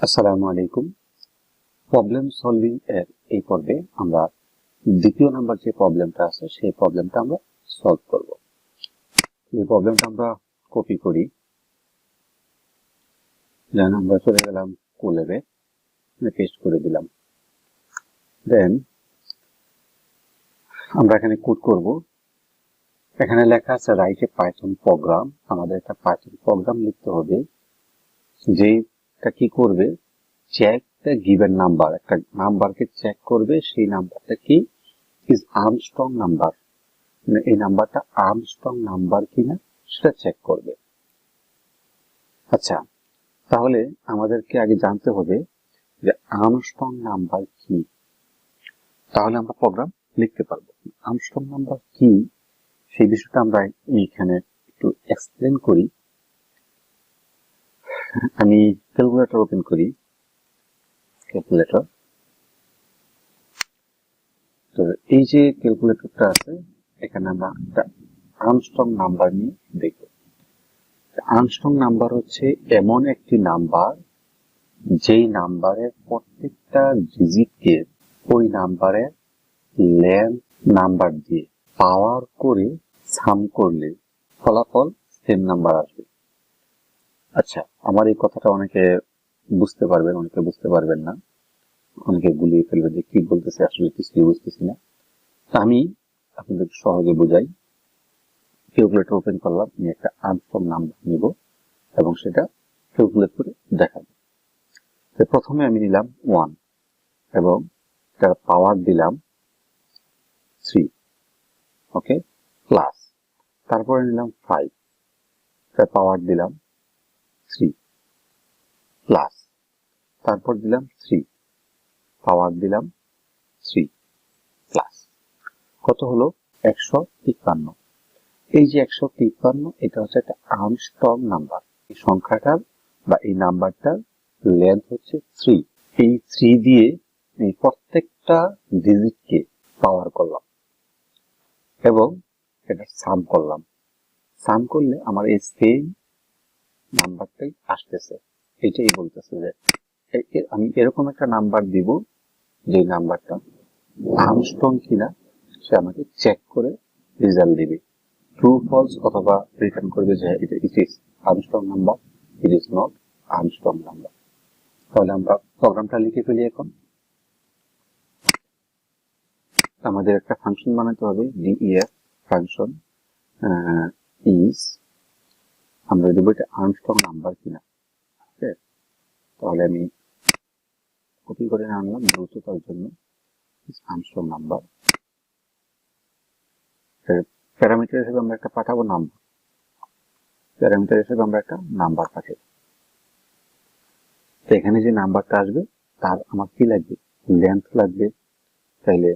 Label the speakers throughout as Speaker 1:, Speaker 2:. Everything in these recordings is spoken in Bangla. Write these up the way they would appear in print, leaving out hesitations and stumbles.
Speaker 1: আসসালামু আলাইকুম। প্রবলেম সলভিং এর এই পর্বে আমরা দ্বিতীয় নাম্বার যে প্রবলেমটা আছে সেই প্রবলেমটা আমরা সলভ করব। এই প্রবলেমটা আমরা কপি করি, দেন আমরা চলে গেলাম কোল্যাবে, পেস্ট করে দিলাম। দেন আমরা এখানে কোড করব। এখানে লেখা আছে রাইট এ পাইথন প্রোগ্রাম। আমাদের একটা পাইথন প্রোগ্রাম লিখতে হবে যেটা কি করবে, চেক দ্য গিভেন নাম্বার, একটা নাম্বারকে চেক করবে, সেই নাম্বারটা কি ইজ আর্মস্ট্রং নাম্বার, মানে এই নাম্বারটা আর্মস্ট্রং নাম্বার কিনা সেটা চেক করবে। আচ্ছা, তাহলে আমাদেরকে আগে জানতে হবে যে আর্মস্ট্রং নাম্বার কি, তাহলে আমরা প্রোগ্রাম লিখতে পারবো। আর্মস্ট্রং নাম্বার কি সেই বিষয়টা আমরা এইখানে একটু এক্সপ্লেন করি। আমি ক্যালকুলেটর ওপেন করি, ক্যালকুলেটর। তো এই যে ক্যালকুলেটরটা আছে, এখানে আমরা একটা আর্মস্ট্রং নাম্বার নিয়ে দেখব। আর্মস্ট্রং নাম্বার হচ্ছে এমন একটি নাম্বার যেই নাম্বারের প্রত্যেকটা ডিজিটকে ওই নাম্বারের লেন্থ নাম্বার দিয়ে পাওয়ার করে সাম করলে ফলাফল সেম নাম্বার আসবে। আচ্ছা, আমার এই কথাটা অনেকে বুঝতে পারবেন, অনেকে বুঝতে পারবেন না, অনেকে গুলিয়ে ফেলবে যে কি বলতেছে, আসলে কিছুই বুঝতেছি না। আমি আপনাদের সহজে বোঝাই। ক্যালকুলেটর ওপেন করলাম, আমি একটা আর্মস্ট্রং নাম্বার নিব এবং সেটা ক্যালকুলেট করে দেখাবো। প্রথমে আমি নিলাম 1 এবং তার পাওয়ার দিলাম 3, ওকে, প্লাস তারপরে নিলাম 5, তার পাওয়ার দিলাম 3, প্লাস তারপর দিলাম 3, পাওয়ার দিলাম 3, প্লাস কত হলো 153। এই যে 153, এটা হচ্ছে একটা আর্মস্ট্রং নাম্বার। এই সংখ্যাটার বা এই নাম্বারটার লেন্থ হচ্ছে 3। এই 3 দিয়ে এই প্রত্যেকটা ডিজিটকে পাওয়ার করলাম এবং এটা সাম করলাম। সাম করলে আমার এই সেম নাম্বারটাই আসতেছে। এটাই বলতেছে যে আমি এরকম একটা নাম্বার দিব যে নাম্বারটা আর্মস্ট্রং কিনা সে আমাকে চেক করে রেজাল্ট দিবে, ট্রু ফলস অথবা রিটার্ন করবে যে এটা it is Armstrong number, it is not Armstrong number. তাহলে আমরা প্রোগ্রামটা লিখে ফেলি। এখন আমাদের একটা ফাংশন বানাতে হবে, def ফাংশন ইজ, আমরা দেবো এটা আর্মস্ট্রং নাম্বার কিনা। তাহলে আমি কপি করে আনলাম দ্রুততার জন্য, আর্মস্ট্রং নাম্বার। প্যারামিটার হিসেবে আমরা একটা পাঠাবো নাম্বার, প্যারামিটার হিসেবে আমরা একটা নাম্বার পাঠাবো। তো এখানে যে নাম্বারটা আসবে তার আমার কি লাগবে, লেন্থ লাগবে। তাইলে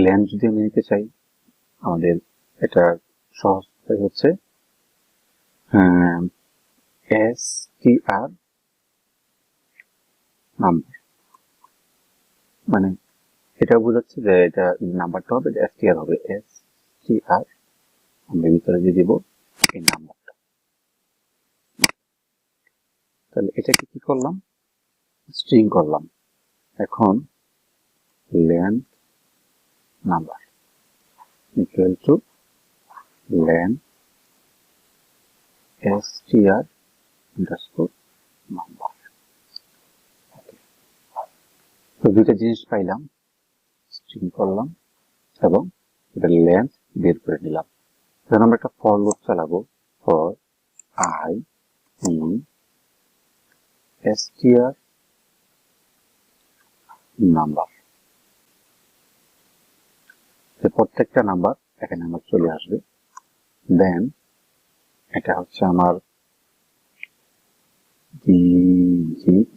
Speaker 1: লেন্থ যদি আমি নিতে চাই, আমাদের এটা সহজ হচ্ছে str নাম্বার, মানে এটা বোঝাচ্ছে যে এটা নাম্বারটা হবে str হবে, str আমরা ভিতরে দিয়ে দিব এই নাম্বারটা। তাহলে এটাকে কি করলাম, স্ট্রিং করলাম। এখন length number equal to length str underscore number. তো দুইটা জিনিস পাইলাম, স্ট্রিং করলাম এবং এটা লেন্থ বের করে নিলাম। এখন আমরা একটা ফর লুপ চালাবো, for I in str number. প্রত্যেকটা নাম্বার এখানে আমার চলে আসবে। দেন এটা হচ্ছে আমার digit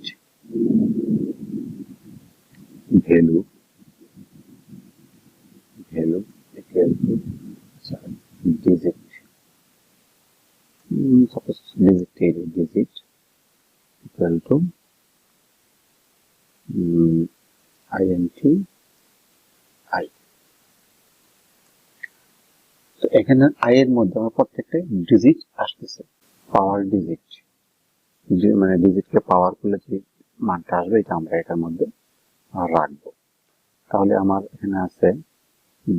Speaker 1: value, equal to digit, suppose digit equal to int I। তো এখানে I এর মধ্যে আমার প্রত্যেকটা ডিজিট আসতেছে, পাওয়ার ডিজিট মানে ডিজিটকে পাওয়ার করলে যে মানটা আসবে এটা আমরা এটার মধ্যে রাখবো। তাহলে আমার এখানে আছে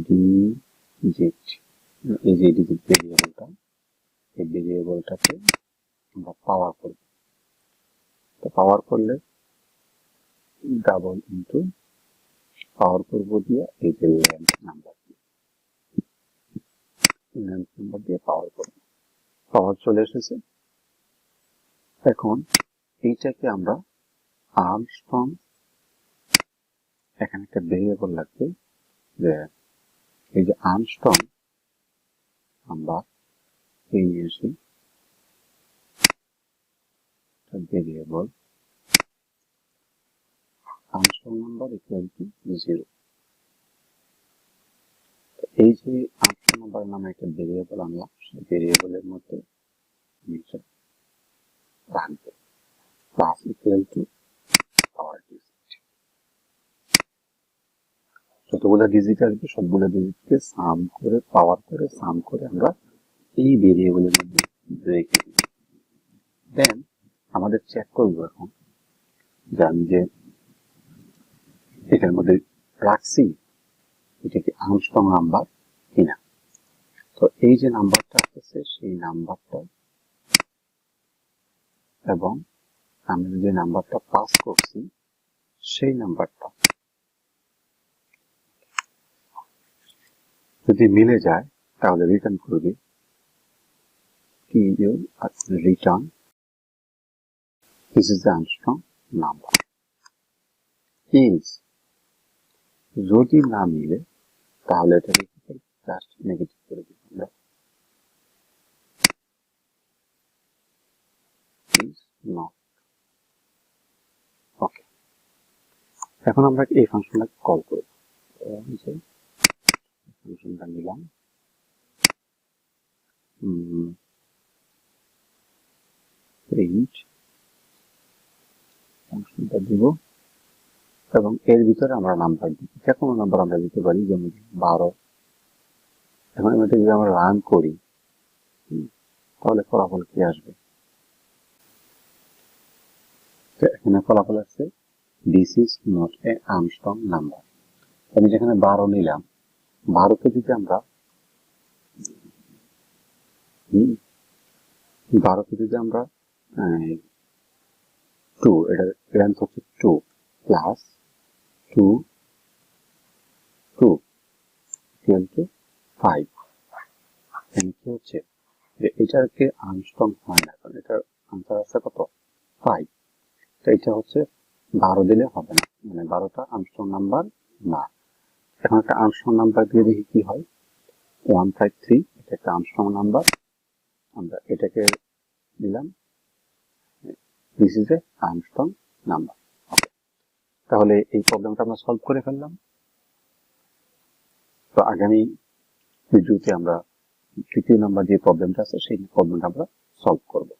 Speaker 1: ডিজিট, এই যে ডিজিট ভেরিয়েবলটা, এই ভেরিয়েবলটাকে আমরা পাওয়ার করব। তো পাওয়ার করলে ডাবল ইন্টু পাওয়ার করবো দিয়ে এই যে লেন্থ নাম্বার দিয়ে পাওয়ার করব। পাওয়ার চলে এসেছে। এখন এইটাকে আমরা আর্মস্ট্রং, এখানে একটা ভেরিয়েবল লাগবে, যে এই যে আর্মস্ট্রং নাম্বার এই নিয়ে আসি variable Armstrong number equal to 0। এই যে আর্মস্ট্রং নাম্বার নামে একটা ভেরিয়েবল আনলাম, সেই ভেরিয়েবলের মধ্যে রাখবো plus equal to power digit. যতগুলো ডিজিট আসবে সবগুলো ডিজিটকে সাম করে পাওয়ার করে সাম করে আমরা এই ভেরিয়েবলের মধ্যে রেখে দিই। দেন আমাদের চেক করবো এখন যে আমি যে এটার মধ্যে রাখছি এটা কি আর্মস্ট্রং নাম্বার কিনা। তো এই যে নাম্বারটা আসতেছে সেই নাম্বারটা এবং আমি যে নাম্বারটা পাস করছি সেই নাম্বারটা যদি মিলে যায় তাহলে রিটার্ন করবে কি, return this is the Armstrong number. Is যদি না মিলে তাহলে এটাকে জাস্ট নেগেটিভ করে দিব আমরা, ইজ নট। ওকে, এখন আমরা এই ফাংশনটা কল করব। ফাংশনটা নিলাম, প্রিন্ট ফাংশনটা দিব এবং এর ভিতরে আমরা নাম্বার দিব, যে কোনো নাম্বার আমরা দিতে পারি, যেমন 12। এখন এটা যদি আমরা রান করি তাহলে ফলাফল কি আসবে? এখানে ফলাফল আসছে this is not a Armstrong number. আমি যেখানে 12 নিলাম, 12কে যদি আমরা 2, এটার লেন্থ হচ্ছে 2 প্লাস 2 ইকুয়াল টু 5। এখানে কি হচ্ছে যে এটাকে আর্মস্ট্রং হয় না, কারণ এটার আনসার আসছে কত 5। তো এটা হচ্ছে 12 দিলে হবে না, মানে 12টা আর্মস্ট্রং নাম্বার না। এখন একটা আর্মস্ট্রং নাম্বার দিয়ে দেখি কি হয়। 153 এটা একটা আর্মস্ট্রং নাম্বার, আমরা এটাকে দিলাম this is a Armstrong number. তাহলে এই প্রবলেমটা আমরা সলভ করে ফেললাম। তো আগামী ভিডিওতে আমরা তৃতীয় নাম্বার যে প্রবলেমটা আছে সেই প্রবলেমটা আমরা সলভ করব।